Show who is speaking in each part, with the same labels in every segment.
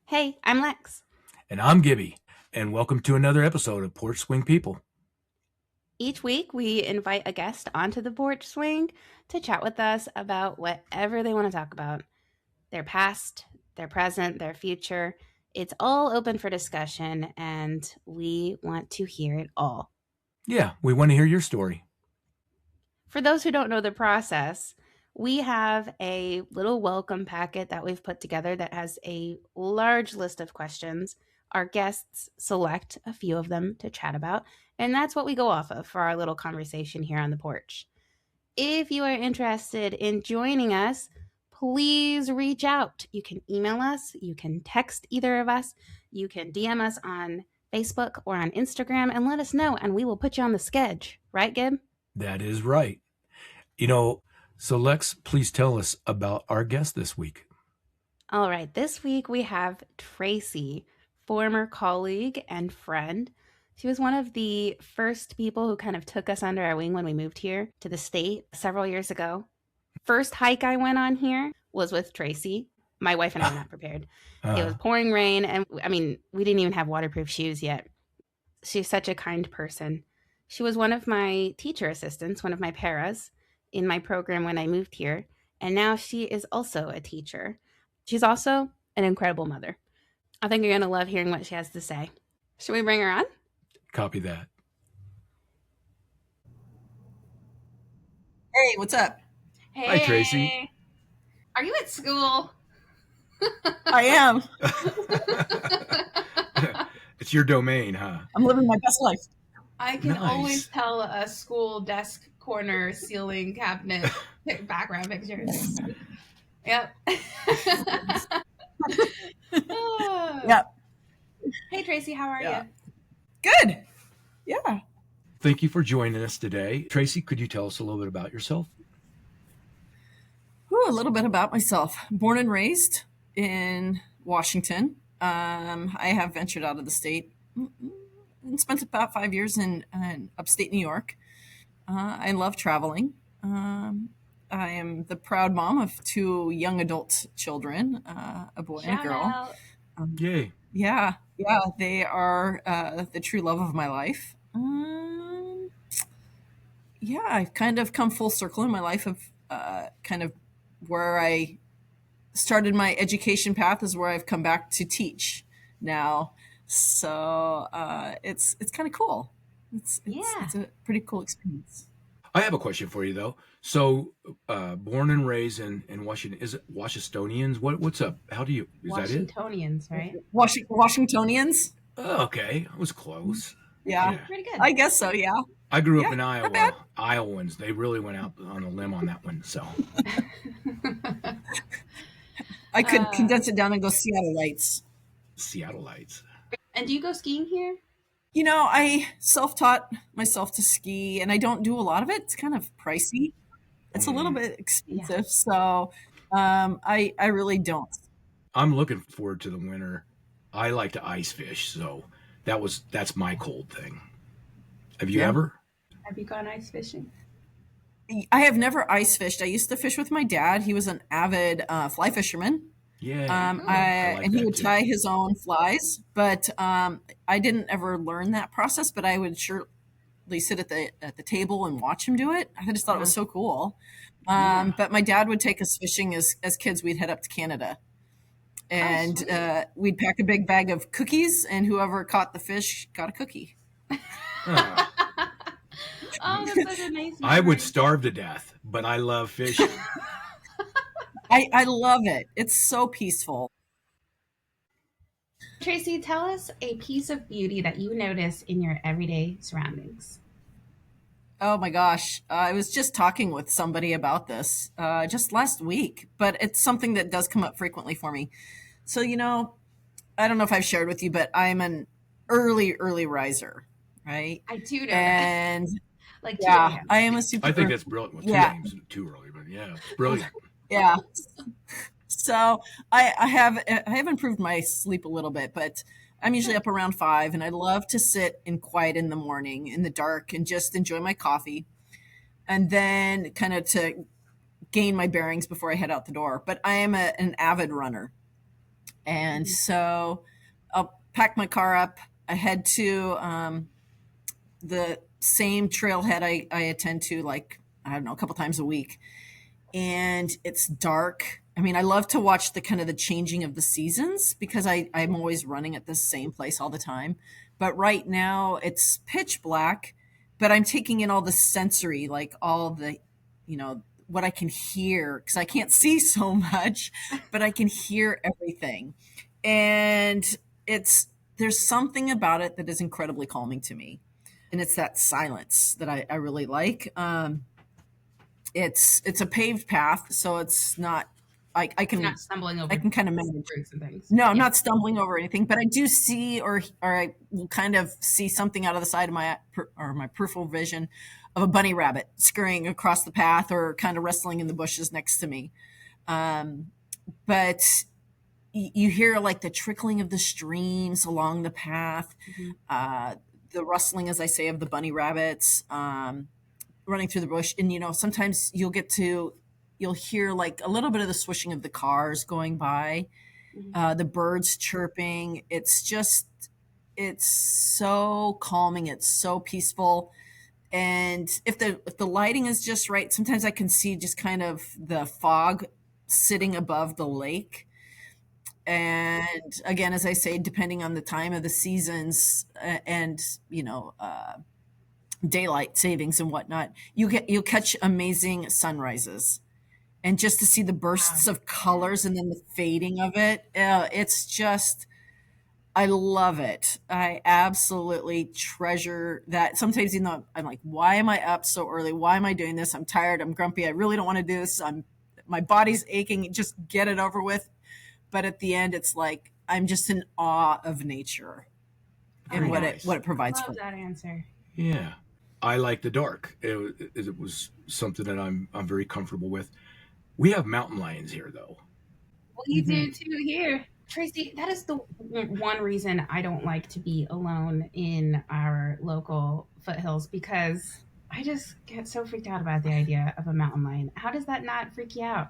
Speaker 1: Hey, I'm Lex.
Speaker 2: And I'm Gibby, and welcome to another episode of Porch Swing People.
Speaker 1: Each week, we invite a guest onto the porch swing to chat with us about whatever they want to talk about, their past, their present, their future. It's all open for discussion, and we want to hear it all.
Speaker 2: Yeah, we want to hear your story.
Speaker 1: For those who don't know the process, we have a little welcome packet that we've put together that has a large list of questions. Our guests select a few of them to chat about, and that's what we go off of for our little conversation here on the porch. If you are interested in joining us, please reach out. You can email us, you can text either of us, you can DM us on Facebook or on Instagram and let us know, and we will put you on the schedule. Right, Gib?
Speaker 2: That is right. So Lex, please tell us about our guest this week.
Speaker 1: All right, this week we have Tracy, former colleague and friend. She was one of the first people who kind of took us under our wing when we moved here to the state several years ago. First hike I went on here was with Tracy. My wife and I were not prepared. It was pouring rain, and we didn't even have waterproof shoes yet. She's such a kind person. She was one of my teacher assistants, one of my paras in my program when I moved here, and now she is also a teacher. She's also an incredible mother. I think you're going to love hearing what she has to say. Should we bring her on?
Speaker 2: Copy that.
Speaker 3: Hey, what's up?
Speaker 1: Hey.
Speaker 2: Hi, Tracy.
Speaker 1: Are you at school?
Speaker 3: I am.
Speaker 2: It's your domain, huh?
Speaker 3: I'm living my best life.
Speaker 1: I can
Speaker 2: Nice.
Speaker 1: always tell a school desk corner ceiling cabinet background pictures. Yep.
Speaker 3: Yep.
Speaker 1: Hey, Tracy, how are
Speaker 3: Yeah.
Speaker 1: you?
Speaker 3: Good. Yeah.
Speaker 2: Thank you for joining us today. Tracy, could you tell us a little bit about yourself?
Speaker 3: A little bit about myself. Born and raised in Washington. I have ventured out of the state and spent about 5 years in upstate New York. I love traveling. I am the proud mom of 2 young adult children, a boy and a girl.
Speaker 1: Out.
Speaker 2: Yay.
Speaker 3: Yeah, they are the true love of my life. I've kind of come full circle in my life of kind of where I started my education path is where I've come back to teach now. So it's kind of cool. It's a pretty cool experience.
Speaker 2: I have a question for you, though. So, born and raised in Washington, is it Washingtonians? What's up? How do you, is that it?
Speaker 1: Washingtonians, right?
Speaker 3: Washingtonians?
Speaker 2: Oh, okay. I was close.
Speaker 3: Yeah.
Speaker 1: Pretty good.
Speaker 3: I guess so, yeah.
Speaker 2: I grew up
Speaker 3: Yeah,
Speaker 2: in
Speaker 3: not bad.
Speaker 2: Iowa. Iowans, they really went out on a limb on that one. So
Speaker 3: I could condense it down and go Seattleites.
Speaker 2: Seattleites.
Speaker 1: And do you go skiing here?
Speaker 3: I self-taught myself to ski, and I don't do a lot of it. It's kind of pricey. It's a little bit expensive, so I really don't.
Speaker 2: I'm looking forward to the winter. I like to ice fish, so that's my cold thing. Have you ever?
Speaker 1: Have you gone ice fishing?
Speaker 3: I have never ice fished. I used to fish with my dad. He was an avid fly fisherman.
Speaker 2: Yeah.
Speaker 3: And he would tie his own flies, but I didn't ever learn that process. But I would surely sit at the table and watch him do it. I just thought it was so cool. But my dad would take us fishing as kids. We'd head up to Canada, and we'd pack a big bag of cookies, and whoever caught the fish got a cookie.
Speaker 1: Oh, that's such a nice memory.
Speaker 2: I would starve to death, but I love fishing.
Speaker 3: I love it. It's so peaceful.
Speaker 1: Tracy, tell us a piece of beauty that you notice in your everyday surroundings.
Speaker 3: Oh my gosh. I was just talking with somebody about this just last week, but it's something that does come up frequently for me. So, I don't know if I've shared with you, but I'm an early riser, right?
Speaker 1: I do know
Speaker 3: And
Speaker 1: like
Speaker 3: yeah, I am a super.
Speaker 2: I think that's brilliant. Well, 2 a.m.'s too early, but yeah, it's brilliant.
Speaker 3: Yeah. So I have improved my sleep a little bit, but I'm usually up around 5, and I love to sit in quiet in the morning in the dark and just enjoy my coffee, and then kind of to gain my bearings before I head out the door. But I am an avid runner. And so I'll pack my car up. I head to the same trailhead I attend to, like, I don't know, a couple times a week. And it's dark. I mean, I love to watch the kind of the changing of the seasons because I'm always running at the same place all the time. But right now it's pitch black, but I'm taking in all the sensory, like all the, what I can hear because I can't see so much, but I can hear everything. And there's something about it that is incredibly calming to me. And it's that silence that I really like. It's a paved path, so it's not. I
Speaker 1: You're
Speaker 3: can
Speaker 1: not stumbling over
Speaker 3: I can kind of manage.
Speaker 1: roots and things.
Speaker 3: No, I'm
Speaker 1: Yeah.
Speaker 3: not stumbling over anything, but I do see, or I will kind of see something out of the side of my peripheral vision of a bunny rabbit scurrying across the path or kind of wrestling in the bushes next to me. But you hear like the trickling of the streams along the path, the rustling, as I say, of the bunny rabbits. Running through the bush, and sometimes you'll hear like a little bit of the swishing of the cars going by, the birds chirping. It's so calming, it's so peaceful. And if the lighting is just right, sometimes I can see just kind of the fog sitting above the lake. And again, as I say, depending on the time of the seasons, and daylight savings and whatnot, you'll catch amazing sunrises. And just to see the bursts of colors and then the fading of it, it's just, I love it. I absolutely treasure that. Sometimes, I'm like, why am I up so early? Why am I doing this? I'm tired. I'm grumpy. I really don't want to do this. My body's aching. Just get it over with. But at the end, it's like I'm just in awe of nature and what it provides for
Speaker 1: Love
Speaker 3: me.
Speaker 1: that answer.
Speaker 2: Yeah. I like the dark. It was something that I'm very comfortable with. We have mountain lions here, though.
Speaker 1: We do too here. Tracy, that is the one reason I don't like to be alone in our local foothills because I just get so freaked out about the idea of a mountain lion. How does that not freak you out?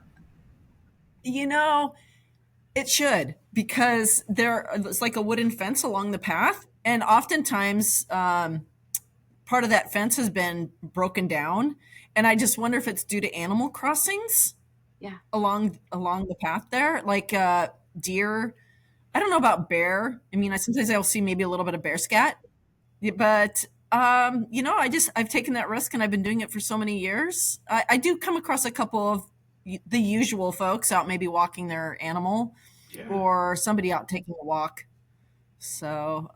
Speaker 3: It should, because it's like a wooden fence along the path, and oftentimes part of that fence has been broken down, and I just wonder if it's due to animal crossings.
Speaker 1: Yeah.
Speaker 3: Along the path there, like deer. I don't know about bear. I mean, sometimes I'll see maybe a little bit of bear scat, but I've taken that risk and I've been doing it for so many years. I do come across a couple of the usual folks out maybe walking their animal, or somebody out taking a walk. So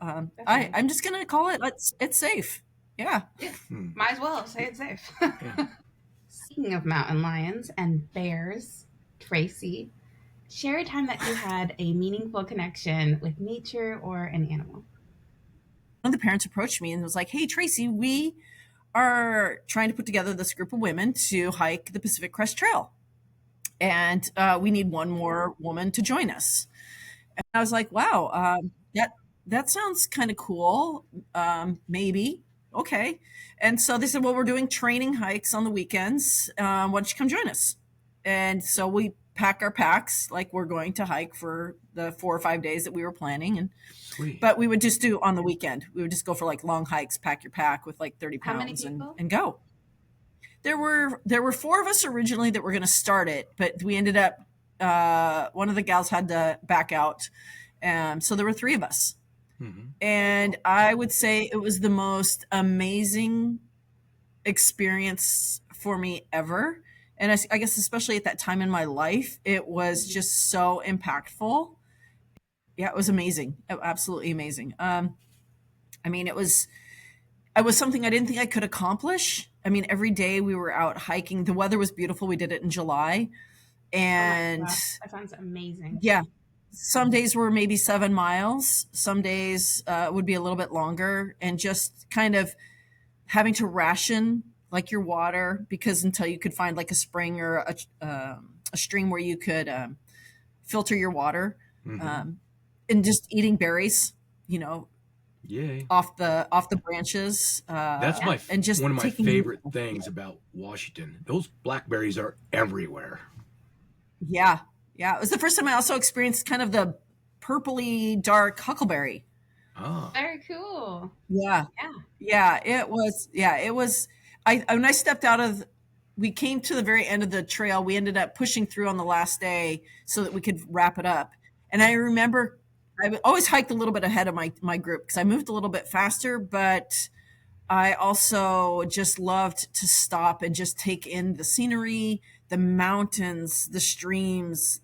Speaker 3: I'm just gonna call it. It's safe. Yeah.
Speaker 1: Might as well say it's safe. Speaking of mountain lions and bears, Tracy, share a time that you had a meaningful connection with nature or an animal.
Speaker 3: One of the parents approached me and was like, "Hey, Tracy, we are trying to put together this group of women to hike the Pacific Crest Trail, and we need one more woman to join us." And I was like, "Wow, that sounds kind of cool. Maybe." Okay. And so they said, "Well, we're doing training hikes on the weekends. Why don't you come join us?" And so we pack our packs like we're going to hike for the 4 or 5 days that we were planning.
Speaker 2: Sweet.
Speaker 3: But we would just do on the weekend. We would just go for like long hikes, pack your pack with like 30
Speaker 1: How many
Speaker 3: pounds
Speaker 1: people?
Speaker 3: and go. There were 4 of us originally that were going to start it, but we ended up, one of the gals had to back out. So there were 3 of us. And I would say it was the most amazing experience for me ever. And I guess especially at that time in my life, it was just so impactful. Yeah, it was amazing. Absolutely amazing. I mean, it was something I didn't think I could accomplish. I mean, every day we were out hiking. The weather was beautiful. We did it in July. And
Speaker 1: that sounds amazing.
Speaker 3: Yeah. Some days were maybe 7 miles. Some days would be a little bit longer, and just kind of having to ration like your water, because until you could find like a spring or a stream where you could filter your water, and just eating berries,
Speaker 2: Yay.
Speaker 3: off the branches.
Speaker 2: That's
Speaker 3: and just
Speaker 2: one of my
Speaker 3: taking
Speaker 2: favorite things about Washington. Those blackberries are everywhere.
Speaker 3: Yeah. Yeah. It was the first time I also experienced kind of purpley dark huckleberry.
Speaker 2: Oh.
Speaker 1: Very cool.
Speaker 3: Yeah.
Speaker 1: Yeah.
Speaker 3: Yeah, it was. Yeah, it was. I when I stepped out of, we came to the very end of the trail. We ended up pushing through on the last day so that we could wrap it up. And I remember I always hiked a little bit ahead of my group because I moved a little bit faster, but I also just loved to stop and just take in the scenery, the mountains, the streams,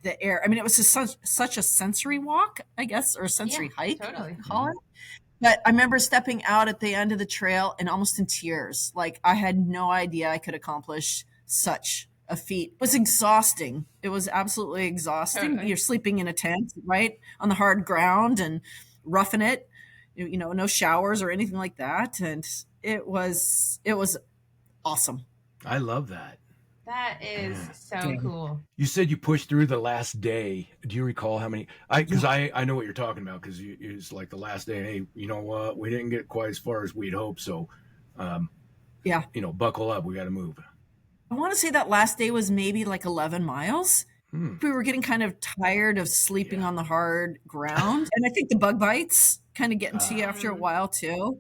Speaker 3: the air. I mean, it was just such a sensory walk, I guess, or a
Speaker 1: Yeah,
Speaker 3: sensory hike, if
Speaker 1: totally.
Speaker 3: you call it. But I remember stepping out at the end of the trail and almost in tears. Like I had no idea I could accomplish such a feat. It was exhausting. It was absolutely exhausting.
Speaker 1: Totally.
Speaker 3: You're sleeping in a tent, right, on the hard ground and roughing it. No showers or anything like that, and it was awesome.
Speaker 2: I love that.
Speaker 1: That is
Speaker 2: Yeah.
Speaker 1: so cool.
Speaker 2: You said you pushed through the last day. Do you recall how many? Because
Speaker 3: Yeah.
Speaker 2: I know what you're talking about because it's like the last day. Hey, you know what? We didn't get quite as far as we'd hoped. So,
Speaker 3: Yeah.
Speaker 2: buckle up. We got to move.
Speaker 3: I want to say that last day was maybe like 11 miles.
Speaker 2: Hmm.
Speaker 3: We were getting kind of tired of sleeping
Speaker 2: Yeah.
Speaker 3: on the hard ground. And I think the bug bites kind of getting to you after a
Speaker 1: Um,
Speaker 3: while too.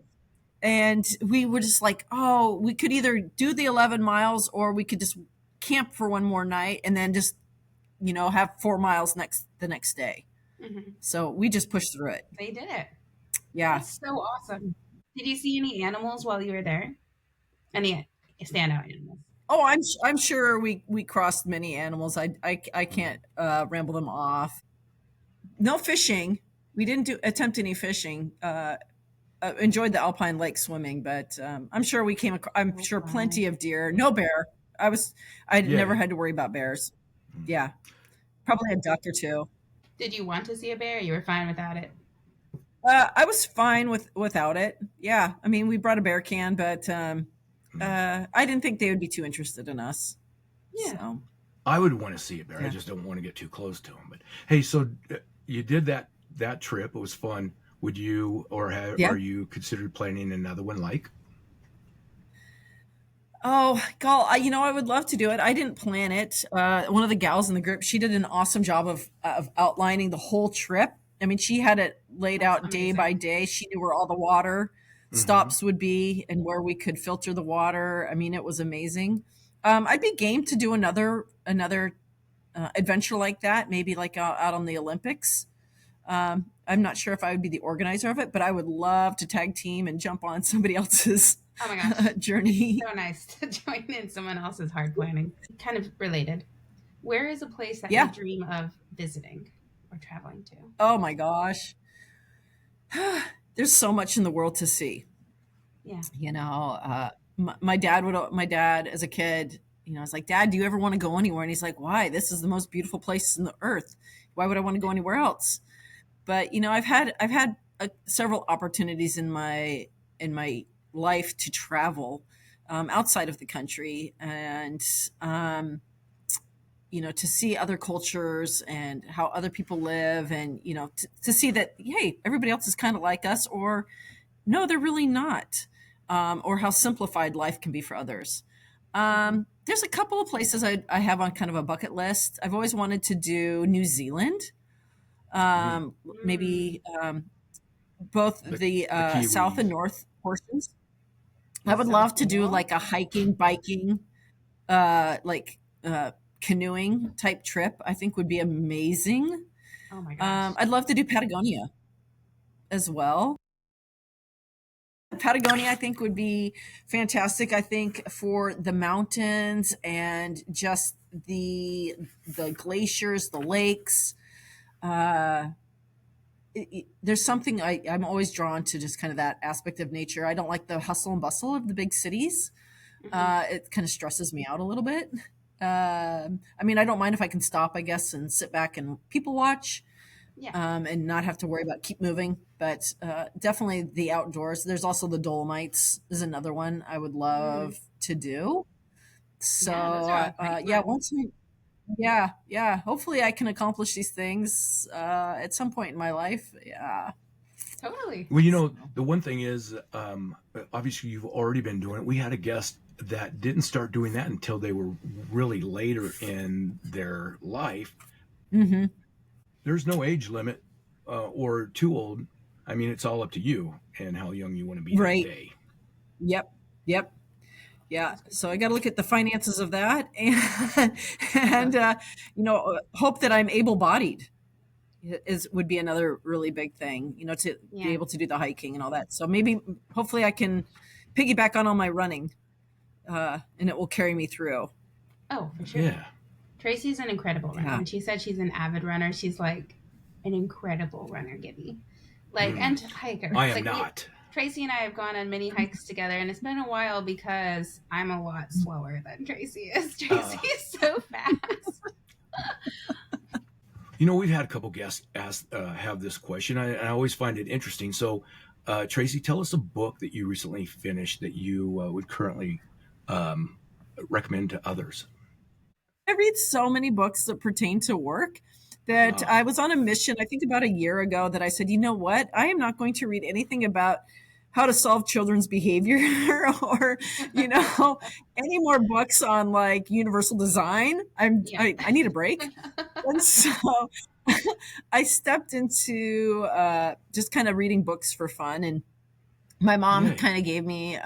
Speaker 3: And we were just like, oh, we could either do the 11 miles or we could just camp for one more night and then just, have 4 miles the next day.
Speaker 1: mhm.
Speaker 3: So we just pushed through it.
Speaker 1: They did it.
Speaker 3: Yeah.
Speaker 1: That's so awesome. Did you see any animals while you were there? Any standout animals?
Speaker 3: Oh, I'm sure we crossed many animals. I can't ramble them off. No fishing. We didn't attempt any fishing. Enjoyed the alpine lake swimming, but I'm sure we came. I'm sure plenty of deer. No bear. I never
Speaker 2: Yeah.
Speaker 3: had to worry about bears. Yeah, probably a duck or two.
Speaker 1: Did you want to see a bear? You were fine without it.
Speaker 3: I was fine without it. Yeah, I mean, we brought a bear can, but I didn't think they would be too interested in us.
Speaker 1: Yeah.
Speaker 3: So
Speaker 2: I would want to see a bear. I
Speaker 3: yeah,
Speaker 2: just don't want to get too close to him. But hey, so you did that trip. It was fun. Would you
Speaker 3: yeah.
Speaker 2: are you considered planning another one? Like,
Speaker 3: Oh, God, I would love to do it. I didn't plan it. One of the gals in the group, she did an awesome job of outlining the whole trip. I mean, she had it laid
Speaker 1: That's
Speaker 3: out day by
Speaker 1: amazing.
Speaker 3: day. She knew where all the water
Speaker 2: mm-hmm.
Speaker 3: stops would be and where we could filter the water. I mean, it was amazing. I'd be game to do another adventure like that, maybe like out on the Olympics. I'm not sure if I would be the organizer of it, but I would love to tag team and jump on somebody else's
Speaker 1: Oh my gosh.
Speaker 3: journey.
Speaker 1: So nice to join in someone else's hard planning. Kind of related. Where is a place that you
Speaker 3: Yeah.
Speaker 1: dream of visiting or traveling to?
Speaker 3: Oh my gosh. There's so much in the world to see.
Speaker 1: Yeah.
Speaker 3: My dad as a kid, I was like, Dad, do you ever want to go anywhere? And he's like, why? This is the most beautiful place in the earth. Why would I want to go anywhere else? But I've had several opportunities in my life to travel outside of the country and to see other cultures and how other people live and to see that, hey, everybody else is kind of like us, or no, they're really not, or how simplified life can be for others. There's a couple of places I have on kind of a bucket list. I've always wanted to do New Zealand,
Speaker 2: Mm.
Speaker 1: Mm,
Speaker 3: maybe both the
Speaker 2: The
Speaker 3: south and
Speaker 2: Kiwis.
Speaker 3: north portions. I
Speaker 1: that's
Speaker 3: would
Speaker 1: so
Speaker 3: love to do
Speaker 1: cool.
Speaker 3: like a hiking, biking, like canoeing type trip. I think would be amazing.
Speaker 1: Oh my gosh.
Speaker 3: I'd love to do Patagonia as well. Patagonia, I think, would be fantastic. I think for the mountains and just the glaciers, the lakes. Uh, there's something I'm always drawn to, just kind of that aspect of nature. I don't like the hustle and bustle of the big cities.
Speaker 1: Hmm.
Speaker 3: It kind of stresses me out a little bit. I mean, I don't mind if I can stop, I guess, and sit back and people watch,
Speaker 1: Yeah.
Speaker 3: and not have to worry about keep moving. But definitely the outdoors. There's also the Dolomites is another one I would
Speaker 1: Mm.
Speaker 3: love to do. So
Speaker 1: Yeah, those are all pretty
Speaker 3: yeah,
Speaker 1: fun.
Speaker 3: yeah. Hopefully, I can accomplish these things at some point in my life. Yeah.
Speaker 1: Totally.
Speaker 2: Well,
Speaker 3: So,
Speaker 2: the one thing is, obviously you've already been doing it. We had a guest that didn't start doing that until they were really later in their life.
Speaker 3: hmm
Speaker 2: there's no age limit or too old. I mean, it's all up to you and how young you want to be that
Speaker 3: Right.
Speaker 2: day.
Speaker 3: Yep. Yep. Yeah. So I got to look at the finances of that and hope that I'm able bodied would be another really big thing, to be
Speaker 1: Yeah.
Speaker 3: able to do the hiking and all that. So maybe, hopefully I can piggyback on all my running, and it will carry me through.
Speaker 1: Oh, for sure.
Speaker 2: Yeah.
Speaker 1: Tracy's an incredible runner.
Speaker 3: Yeah.
Speaker 1: When she said she's an avid runner, she's like an incredible runner, Gibby. Like, and hiker.
Speaker 2: I am
Speaker 1: Like
Speaker 2: not.
Speaker 1: Tracy and I have gone on many hikes together, and it's been a while because I'm a lot slower than Tracy is. Tracy is so fast.
Speaker 2: We've had a couple guests have this question. I always find it interesting. So, Tracy, tell us a book that you recently finished that you would currently recommend to others.
Speaker 3: I read so many books that pertain to work that I was on a mission, I think about a year ago, that I said, you know what? I am not going to read anything about how to solve children's behavior or, any more books on like universal design.
Speaker 1: Yeah.
Speaker 3: I need a break. And so I stepped into just kind of reading books for fun. And my mom
Speaker 2: Yay.
Speaker 3: kind of gave me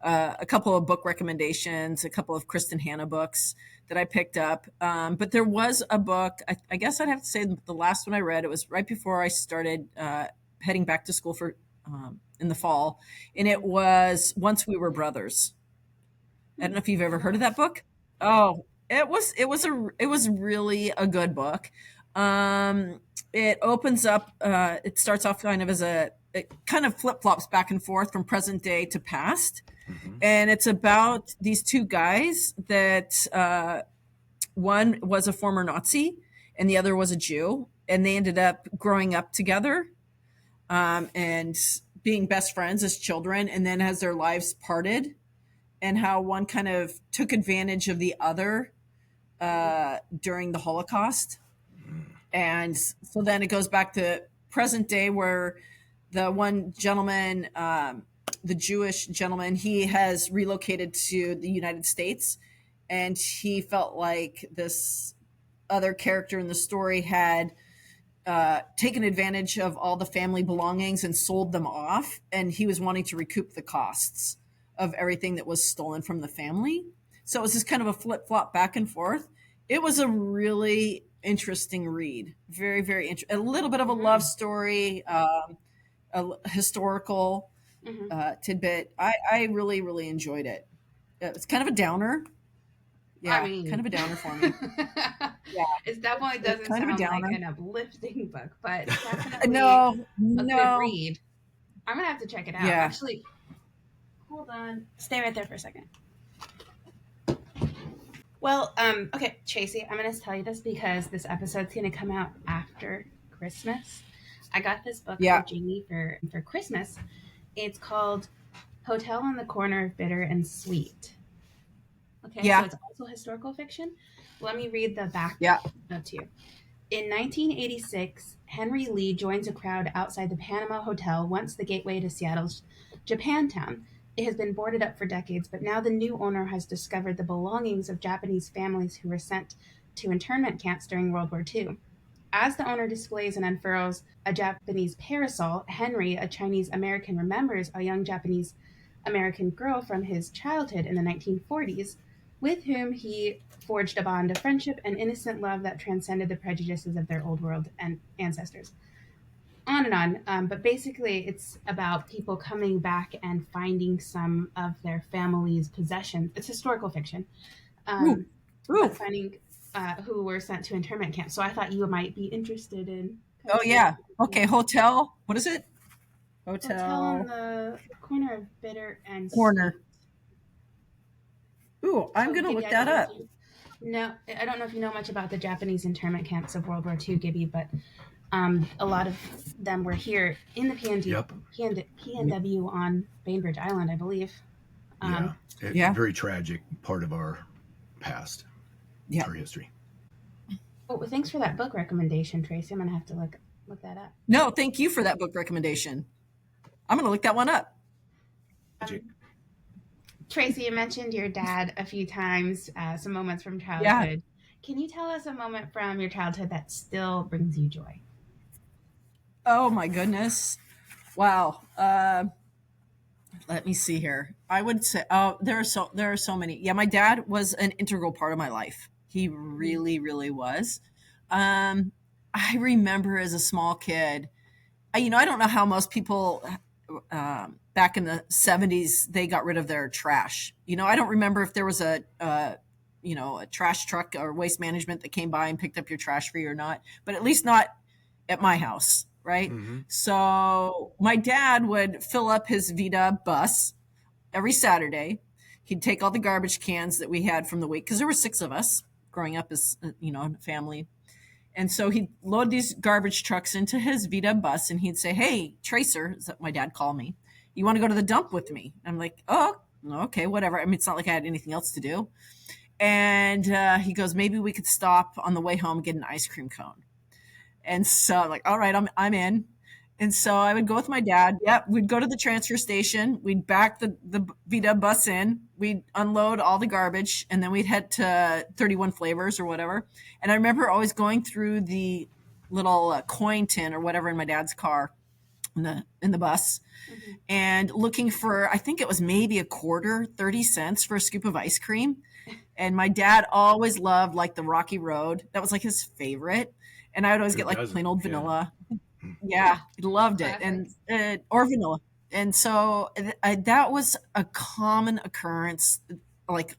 Speaker 3: a couple of book recommendations, a couple of Kristen Hanna books that I picked up. But there was a book, I guess I'd have to say the last one I read, it was right before I started heading back to school for in the fall. And it was Once We Were Brothers. I don't know if you've ever heard of that book. Oh, it was really a good book. It opens up. It starts off kind of it kind of flip flops back and forth from present day to past, and it's about these two guys that one was a former Nazi and the other was a Jew, and they ended up growing up together, and being best friends as children, and then as their lives parted, and how one kind of took advantage of the other during the Holocaust. And so then it goes back to present day where the one gentleman, the Jewish gentleman, he has relocated to the United States, and he felt like this other character in the story had taken advantage of all the family belongings and sold them off, and he was wanting to recoup the costs of everything that was stolen from the family. So it was just kind of a flip-flop back and forth. It was a really interesting read. Very, very interesting. A little bit of a love story, a historical tidbit. I really, really enjoyed it. It's kind of a downer. Yeah,
Speaker 1: I mean,
Speaker 3: kind of a downer for me. Yeah,
Speaker 1: it definitely doesn't
Speaker 3: kind of a
Speaker 1: sound like
Speaker 3: downer.
Speaker 1: an uplifting book, but definitely
Speaker 3: No,
Speaker 1: a good
Speaker 3: no.
Speaker 1: read. I'm gonna have to check it out.
Speaker 3: Yeah.
Speaker 1: Actually, hold on. Stay right there for a second. Well, okay, Tracy, I'm going to tell you this because this episode's going to come out after Christmas. I got this book for Jamie for Christmas. It's called Hotel on the Corner of Bitter and Sweet. Okay, so it's also historical fiction. Let me read the back note to you. In 1986, Henry Lee joins a crowd outside the Panama Hotel, once the gateway to Seattle's Japantown. It has been boarded up for decades, but now the new owner has discovered the belongings of Japanese families who were sent to internment camps during World War II. As the owner displays and unfurls a Japanese parasol, Henry, a Chinese American, remembers a young Japanese American girl from his childhood in the 1940s, with whom he forged a bond of friendship and innocent love that transcended the prejudices of their old world and ancestors. On and on. But basically, it's about people coming back and finding some of their family's possessions. It's historical fiction. But finding who were sent to internment camps. So I thought you might be interested in.
Speaker 3: Oh, yeah. Okay, Hotel. What is it?
Speaker 1: Hotel on the Corner of Bitter and
Speaker 3: Corner.
Speaker 1: Sweet.
Speaker 3: Ooh, I'm going to look that up.
Speaker 1: No, I don't know if you know much about the Japanese internment camps of World War II, Gibby, but a lot of them were here in the PNW on Bainbridge Island, I believe.
Speaker 2: Very tragic part of our past, our history.
Speaker 1: Oh, well, thanks for that book recommendation, Tracy. I'm going to have to look that up.
Speaker 3: No, thank you for that book recommendation. I'm going to look that one up.
Speaker 1: Tracy, you mentioned your dad a few times, some moments from childhood. Can you tell us a moment from your childhood that still brings you joy?
Speaker 3: Oh my goodness. Wow. Let me see here. I would say, oh, there are so many. Yeah, my dad was an integral part of my life. He
Speaker 1: Mhm.
Speaker 3: really, really was. Um, I remember as a small kid, I don't know how most people back in the 70s they got rid of their trash. I don't remember if there was a trash truck or waste management that came by and picked up your trash for you or not, but at least not at my house, right?
Speaker 2: Mm-hmm.
Speaker 3: So my dad would fill up his Vita bus every Saturday. He'd take all the garbage cans that we had from the week because there were six of us growing up as a family, and so he'd load these garbage trucks into his Vita bus and he'd say, "Hey, Tracer," is that my dad called me, "you want to go to the dump with me?" I'm like, "Oh, okay, whatever." I mean, it's not like I had anything else to do. And he goes, "Maybe we could stop on the way home and get an ice cream cone." And so I'm like, all right, I'm in. And so I would go with my dad. Yep, we'd go to the transfer station. We'd back the Vita bus in. We'd unload all the garbage, and then we'd head to 31 Flavors or whatever. And I remember always going through the little coin tin or whatever in my dad's car in the bus
Speaker 1: Mhm.
Speaker 3: and looking for, I think it was maybe a quarter, 30 cents for a scoop of ice cream. And my dad always loved like the Rocky Road. That was like his favorite. And I would always
Speaker 2: Who
Speaker 3: get like
Speaker 2: doesn't?
Speaker 3: plain old
Speaker 2: Yeah.
Speaker 3: vanilla. Yeah, he loved it. And
Speaker 1: Classics.
Speaker 3: or vanilla. And so that was a common occurrence, like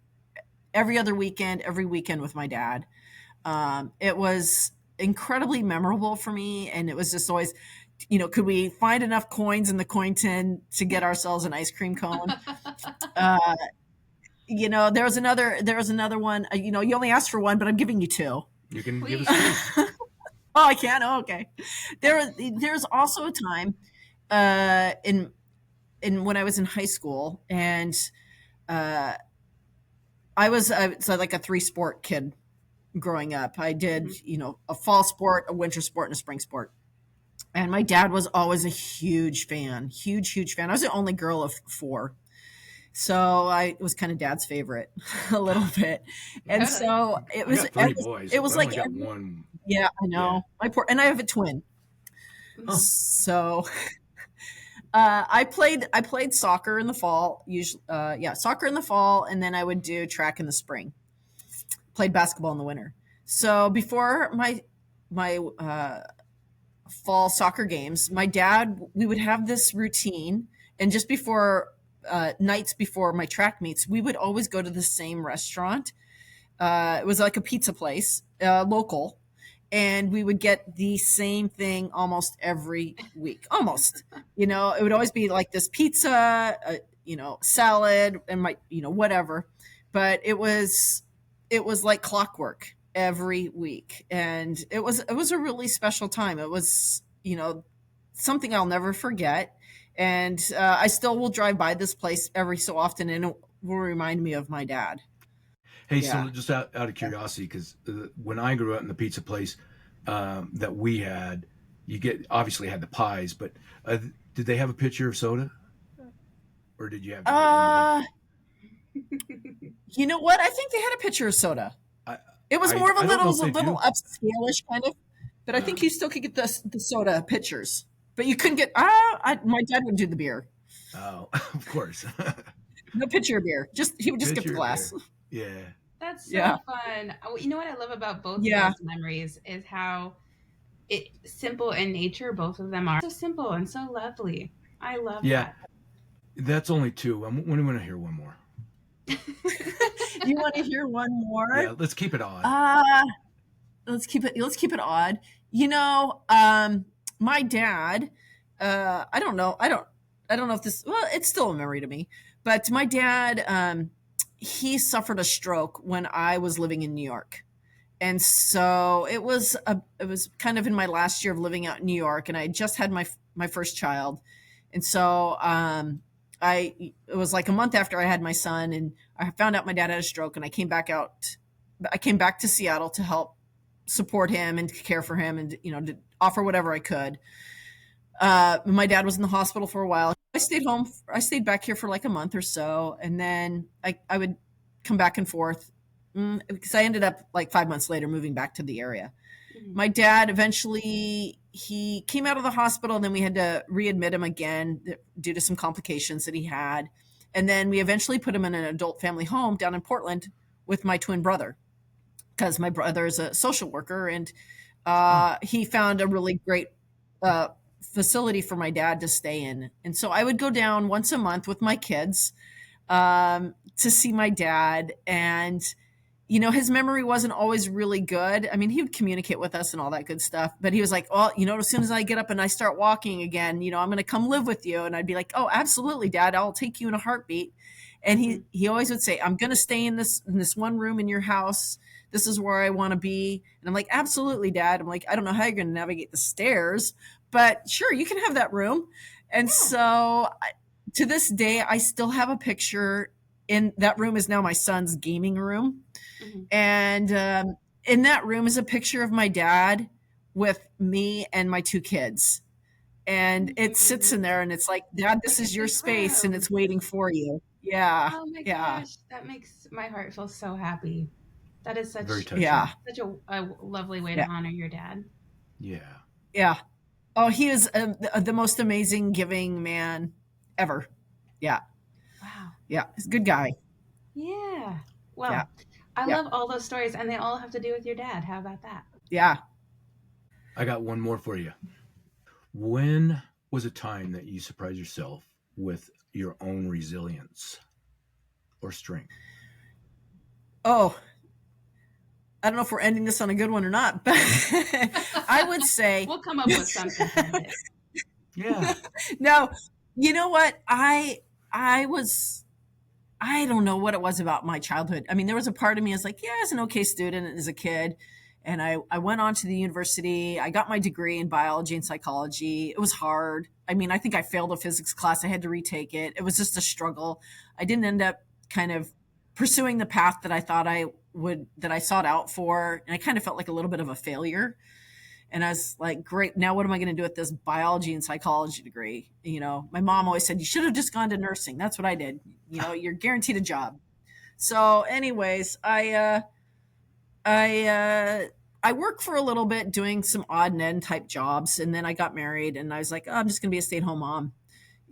Speaker 3: every weekend with my dad. It was incredibly memorable for me. And it was just always, could we find enough coins in the coin tin to get ourselves an ice cream cone? Uh, there was another one. You only asked for one, but I'm giving you two.
Speaker 2: You can give us two.
Speaker 1: Please.
Speaker 3: Oh, I can. Oh, okay. There's also a time in when I was in high school, and uh, I was so like a three sport kid growing up. I did
Speaker 1: Mhm.
Speaker 3: a fall sport, a winter sport, and a spring sport. And my dad was always a huge fan, huge fan. I was the only girl of four, so I was kind of dad's favorite a little bit. And
Speaker 1: Totally.
Speaker 3: so it
Speaker 2: I
Speaker 3: was
Speaker 2: got three boys.
Speaker 3: it was
Speaker 2: I
Speaker 3: like
Speaker 2: only got one.
Speaker 3: yeah, I
Speaker 2: Yeah.
Speaker 3: know and I have a twin.
Speaker 1: Mhm.
Speaker 2: Oh,
Speaker 3: So I played soccer in the fall, usually yeah, soccer in the fall, and then I would do track in the spring. Played basketball in the winter. So before my fall soccer games, my dad we would have this routine, and just before nights before my track meets, we would always go to the same restaurant. It was like a pizza place, local, and we would get the same thing almost every week. Almost, it would always be like this pizza, salad, and whatever. But it was like clockwork every week, and it was a really special time. It was something I'll never forget, and I still will drive by this place every so often, and it will remind me of my dad.
Speaker 2: hey,
Speaker 3: Yeah.
Speaker 2: so just out of curiosity, because when I grew up in the pizza place that we had, you get obviously had the pies, but did they have a pitcher of soda, or did you have to get one of the?
Speaker 3: Uh, you know what? I think they had a pitcher of soda.
Speaker 2: I
Speaker 3: It was
Speaker 2: I,
Speaker 3: more of a
Speaker 2: I don't know
Speaker 3: little
Speaker 2: if they
Speaker 3: little
Speaker 2: do.
Speaker 3: upscale-ish kind of, but I think
Speaker 2: Um,
Speaker 3: you still could get the soda pitchers. But you couldn't get. My dad would do the beer.
Speaker 2: oh, of course,
Speaker 3: No pitcher of beer. Just he would just get the
Speaker 2: pitcher of
Speaker 3: glass.
Speaker 2: beer. Yeah,
Speaker 1: That's
Speaker 3: Yeah.
Speaker 1: so fun. Oh, you know what I love about both of
Speaker 3: Yeah.
Speaker 1: those memories is how simple in nature both of them are. So simple and so lovely. I love
Speaker 2: yeah.
Speaker 1: that.
Speaker 2: That's only two. When want to hear one more.
Speaker 3: You want to hear one more?
Speaker 2: Yeah, let's keep it odd.
Speaker 3: Uh, let's keep it odd. My dad, I don't know if this, well, it's still a memory to me, but my dad, he suffered a stroke when I was living in New York. And so it was kind of in my last year of living out in New York, and I had just had my first child. And so I it was like a month after I had my son, and I found out my dad had a stroke, and I came back to Seattle to help support him and to care for him, and to offer whatever I could. My dad was in the hospital for a while. I stayed home. I stayed back here for like a month or so, and then I would come back and forth. because I ended up like 5 months later moving back to the area.
Speaker 1: Mhm.
Speaker 3: My dad eventually he came out of the hospital, and then we had to readmit him again due to some complications that he had. And then we eventually put him in an adult family home down in Portland with my twin brother, because my brother is a social worker, and
Speaker 2: Oh,
Speaker 3: he found a really great facility for my dad to stay in. And so I would go down once a month with my kids to see my dad. And his memory wasn't always really good. I mean, he would communicate with us and all that good stuff, but he was like, "Oh, as soon as I get up and I start walking again, I'm going to come live with you." And I'd be like, "Oh, absolutely, Dad. I'll take you in a heartbeat." And he
Speaker 1: Mhm.
Speaker 3: he always would say, "I'm going to stay in this one room in your house. This is where I want to be." And I'm like, "Absolutely, Dad." I'm like, "I don't know how you're going to navigate the stairs, but sure, you can have that room." And
Speaker 1: Yeah.
Speaker 3: so to this day, I still have a picture in that room. Is now my son's gaming room,
Speaker 1: Mhm.
Speaker 3: and in that room is a picture of my dad with me and my two kids. And it sits in
Speaker 1: Mm.
Speaker 3: there, and it's like, "Dad, this
Speaker 1: Like a
Speaker 3: is your
Speaker 1: big
Speaker 3: space, and
Speaker 1: room.
Speaker 3: it's waiting for you." Yeah.
Speaker 1: Oh my
Speaker 3: Yeah.
Speaker 1: gosh, that makes my heart feel so happy. That is
Speaker 2: very
Speaker 3: Yeah.
Speaker 2: touching.
Speaker 1: such a lovely way to
Speaker 3: Yeah.
Speaker 1: honor your dad.
Speaker 2: Yeah.
Speaker 3: Yeah. Oh, he is the most amazing giving man ever. Yeah.
Speaker 1: Wow.
Speaker 3: Yeah. He's a good guy.
Speaker 1: Yeah.
Speaker 3: Yeah.
Speaker 1: Well, I
Speaker 3: Yeah.
Speaker 1: love all those stories, and they all have to do with your dad. How about that?
Speaker 3: Yeah.
Speaker 2: I got one more for you. When was a time that you surprised yourself with your own resilience or strength?
Speaker 3: Oh, I don't know if we're ending this on a good one or not, but I would say
Speaker 1: We'll come up with something to end it.
Speaker 2: Yeah.
Speaker 3: no. You know what? I was I don't know what it was about my childhood. I mean, there was a part of me I was like, yeah, I was an okay student as a kid. And I went on to the university. I got my degree in biology and psychology. It was hard. I mean, I think I failed a physics class. I had to retake it. It was just a struggle. I didn't end up kind of pursuing the path that I thought I would, that I sought out for. And I kind of felt like a little bit of a failure. And I was like, great, now what am I going to do with this biology and psychology degree? My mom always said, you should have just gone to nursing. That's what I did. You're guaranteed a job. So, anyways, I, uh, I worked for a little bit doing some odd and end type jobs. And then I got married, and I was like, oh, I'm just going to be a stay at home mom.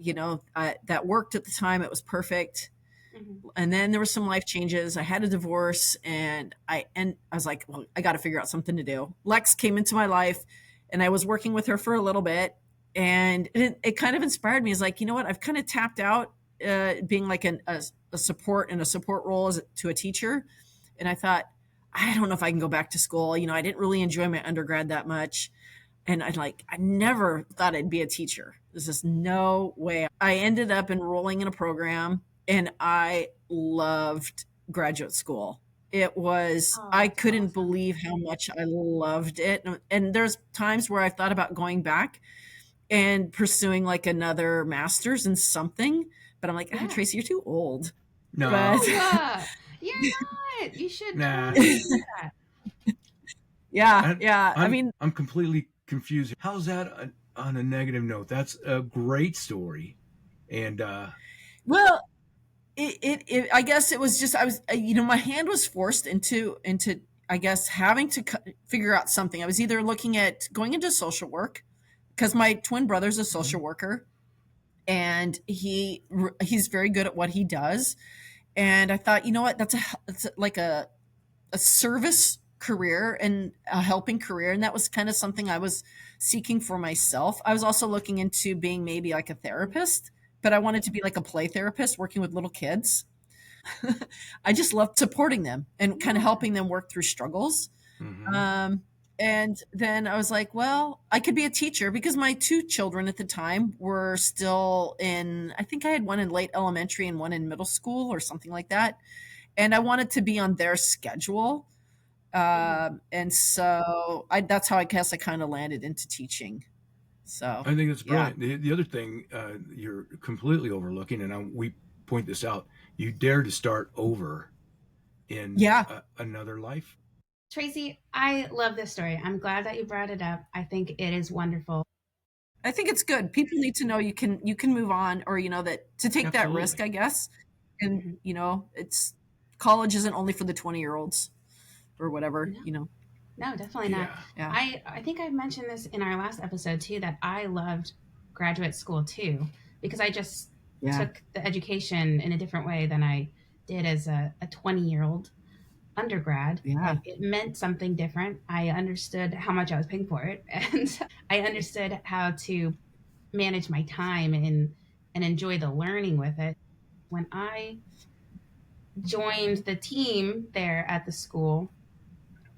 Speaker 3: That worked at the time. It was perfect.
Speaker 1: Mhm.
Speaker 3: And then there were some life changes. I had a divorce, and I was like, well, I got to figure out something to do. Lex came into my life, and I was working with her for a little bit, and it kind of inspired me. It's like, you know what? I've kind of tapped out being like a support in a support role to a teacher, and I thought, I don't know if I can go back to school. I didn't really enjoy my undergrad that much. And I never thought I'd be a teacher. There's just no way. I ended up enrolling in a program, and I loved graduate school.
Speaker 1: Oh,
Speaker 3: I
Speaker 1: that's
Speaker 3: couldn't
Speaker 1: awesome.
Speaker 3: believe how much I loved it. And there's times where I thought about going back and pursuing like another master's in something, but I'm like,
Speaker 1: Yeah.
Speaker 3: Tracy, you're too old. But
Speaker 2: No.
Speaker 1: No, you're not. You should
Speaker 2: Nah.
Speaker 1: totally do that.
Speaker 3: yeah,
Speaker 2: I,
Speaker 3: yeah. I
Speaker 2: I'm
Speaker 3: mean,
Speaker 2: I'm completely confused. How's that on a negative note? That's a great story. And
Speaker 3: well, I guess it was just I was my hand was forced into I guess having to figure out something. I was either looking at going into social work, because my twin brother's a social
Speaker 2: Mhm.
Speaker 3: worker, and he's very good at what he does. And I thought, you know what, it's like a service career and a helping career, and that was kind of something I was seeking for myself. I was also looking into being maybe like a therapist, but I wanted to be like a play therapist working with little kids. I just loved supporting them and kind of
Speaker 1: Yeah.
Speaker 3: helping them work through struggles.
Speaker 2: Mhm.
Speaker 3: Um, and then I was like, well, I could be a teacher, because my two children at the time were still I think I had one in late elementary and one in middle school or something like that. And I wanted to be on their schedule.
Speaker 1: Mhm.
Speaker 3: And so that's how I guess I kind of landed into teaching. So,
Speaker 2: I think it's
Speaker 3: yeah.
Speaker 2: brilliant. The other thing you're completely overlooking, and we point this out, you dare to start over in
Speaker 3: Yeah.
Speaker 2: another life.
Speaker 1: Tracy, I love this story. I'm glad that you brought it up. I think it is wonderful.
Speaker 3: I think it's good. People need to know you can move on, or that to take that risk,
Speaker 2: Absolutely.
Speaker 3: I guess. And
Speaker 1: Mhm.
Speaker 3: it's college isn't only for the 20-year-olds or whatever,
Speaker 1: No,
Speaker 3: you know.
Speaker 1: no, definitely not.
Speaker 2: Yeah.
Speaker 3: Yeah.
Speaker 1: I think I mentioned this in our last episode too, that I loved graduate school too, because I just
Speaker 3: Yeah.
Speaker 1: took the education in a different way than I did as a 20-year-old undergrad.
Speaker 3: Yeah.
Speaker 1: It meant something different. I understood how much I was paying for it, and I understood how to manage my time and enjoy the learning with it. When I joined the team there at the school,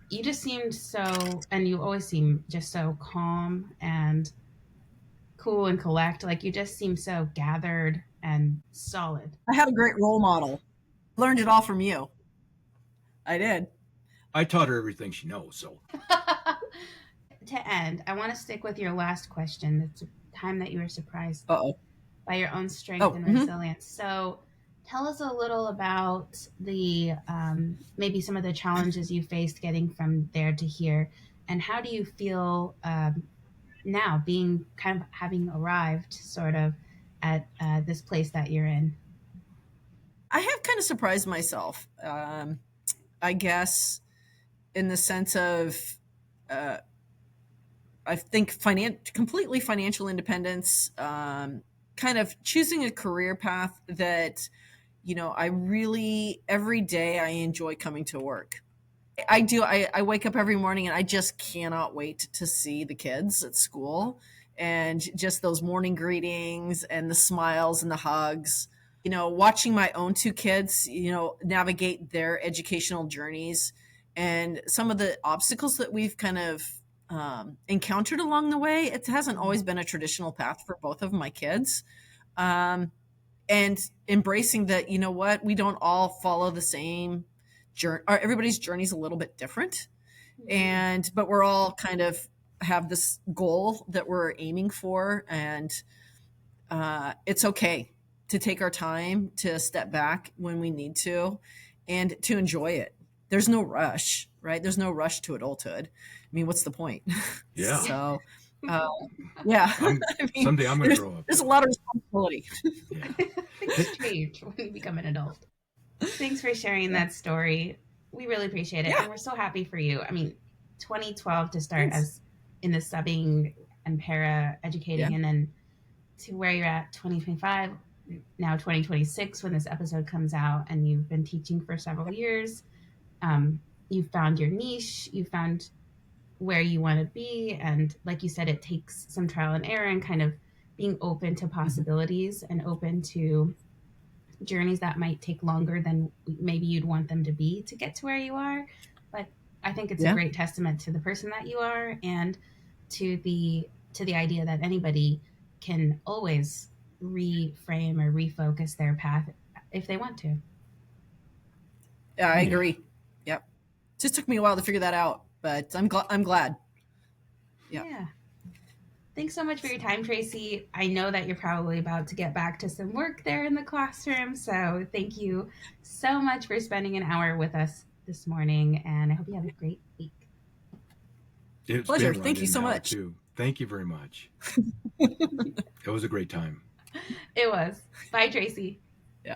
Speaker 1: you just seemed so, and you always seem just so calm and cool and collect. Like you just seem so gathered and solid.
Speaker 3: I had a great role model. Learned it all from you. I did.
Speaker 2: I taught her everything she knows. So
Speaker 1: To end, I want to stick with your last question. It's a time that you were surprised
Speaker 3: Uh-oh.
Speaker 1: by your own strength
Speaker 3: Oh,
Speaker 1: and
Speaker 3: mhm.
Speaker 1: resilience. So, tell us a little about the maybe some of the challenges you faced getting from there to here, and how do you feel now, being kind of having arrived sort of at this place that you're in?
Speaker 3: I have kind of surprised myself. I guess in the sense of uh, I think completely financial independence, kind of choosing a career path that, I really, every day I enjoy coming to work. I do. I wake up every morning and I just cannot wait to see the kids at school and just those morning greetings and the smiles and the hugs. Watching my own two kids, navigate their educational journeys and some of the obstacles that we've kind of encountered along the way. It hasn't always been a traditional path for both of my kids. Um, and embracing that, what, we don't all follow the same journey. Everybody's journey is a little bit different. But we're all kind of have this goal that we're aiming for. And it's okay to take our time, to step back when we need to, and to enjoy it. There's no rush, right? There's no rush to adulthood. I mean, what's the point?
Speaker 2: yeah,
Speaker 3: So, uh, yeah,
Speaker 2: I'm
Speaker 3: I mean,
Speaker 2: someday I'm going to grow up.
Speaker 3: there's a lot of responsibility.
Speaker 2: Yeah.
Speaker 1: Things change when you become an adult. Thanks for sharing that story. We really appreciate it,
Speaker 3: Yeah,
Speaker 1: and we're so happy for you. I mean, 2012 to start
Speaker 3: thanks.
Speaker 1: as in the subbing and para
Speaker 3: Yeah.
Speaker 1: educating, and then to where you're at 2025, now 2026 when this episode comes out, and you've been teaching for several years. You've found your niche, you found where you want to be, and like you said, it takes some trial and error and kind of being open to
Speaker 3: Mhm.
Speaker 1: possibilities and open to journeys that might take longer than maybe you'd want them to be to get to where you are. But I think it's a
Speaker 3: Yeah.
Speaker 1: great testament to the person that you are, and to the idea that anybody can always reframe or refocus their path if they want to.
Speaker 3: Yeah, I
Speaker 2: Yeah.
Speaker 3: agree. Yep. Just took me a while to figure that out, but I'm glad. Yeah.
Speaker 1: Yeah. Thanks so much for your time, Tracy. I know that you're probably about to get back to some work there in the classroom. So thank you so much for spending an hour with us this morning. And I hope you have a great week.
Speaker 2: It's
Speaker 3: Pleasure.
Speaker 2: been
Speaker 3: Thank
Speaker 2: right
Speaker 3: you
Speaker 2: in an
Speaker 3: so
Speaker 2: hour
Speaker 3: much.
Speaker 2: too. Thank you very much. It was a great time.
Speaker 1: It was. Bye, Tracy.
Speaker 3: Yeah.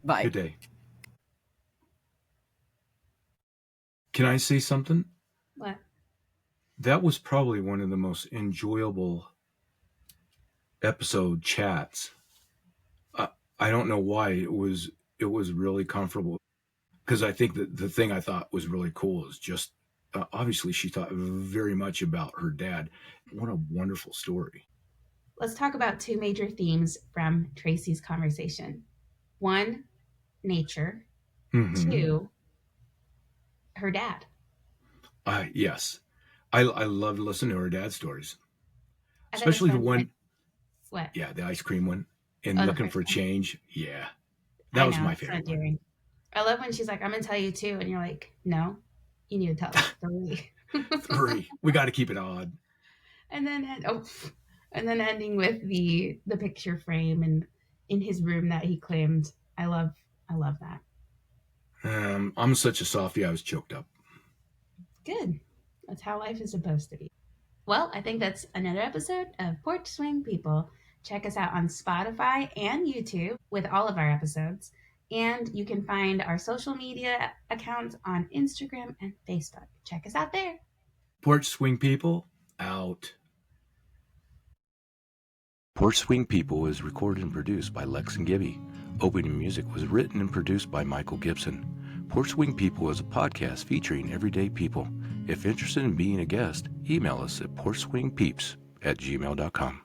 Speaker 3: Bye.
Speaker 2: Good day. Can I say something?
Speaker 1: What?
Speaker 2: That was probably one of the most enjoyable episode chats. I don't know why it was really comfortable because I think that the thing I thought was really cool is just obviously she thought very much about her dad. What a wonderful story.
Speaker 1: Let's talk about two major themes from Tracy's conversation. One, nature.
Speaker 2: Hmm.
Speaker 1: Two, her dad.
Speaker 2: Yes, I love listening to her dad's stories,
Speaker 1: I thought it was
Speaker 2: especially the
Speaker 1: fun.
Speaker 2: one,
Speaker 1: What?
Speaker 2: yeah, the ice cream one and
Speaker 1: Oh, the
Speaker 2: looking
Speaker 1: first
Speaker 2: for
Speaker 1: one.
Speaker 2: change. Yeah, that
Speaker 1: I
Speaker 2: was
Speaker 1: know.
Speaker 2: my
Speaker 1: It's so
Speaker 2: favorite one.
Speaker 1: endearing. I love when she's like, I'm going to tell you too. And you're like, no, you need to tell us three.
Speaker 2: Three. We got to keep it odd.
Speaker 1: and then oh, and then ending with the picture frame and in his room that he claimed. I love that.
Speaker 2: I'm such a softie. I was choked up.
Speaker 1: Good. That's how life is supposed to be. Well, I think that's another episode of Porch Swing People. Check us out on Spotify and YouTube with all of our episodes. And you can find our social media accounts on Instagram and Facebook. Check us out there.
Speaker 2: Porch Swing People, out. Porch Swing People is recorded and produced by Lex and Gibby. Opening music was written and produced by Michael Gibson. Porch Swing People is a podcast featuring everyday people. If interested in being a guest, email us at porchswingpeeps@gmail.com.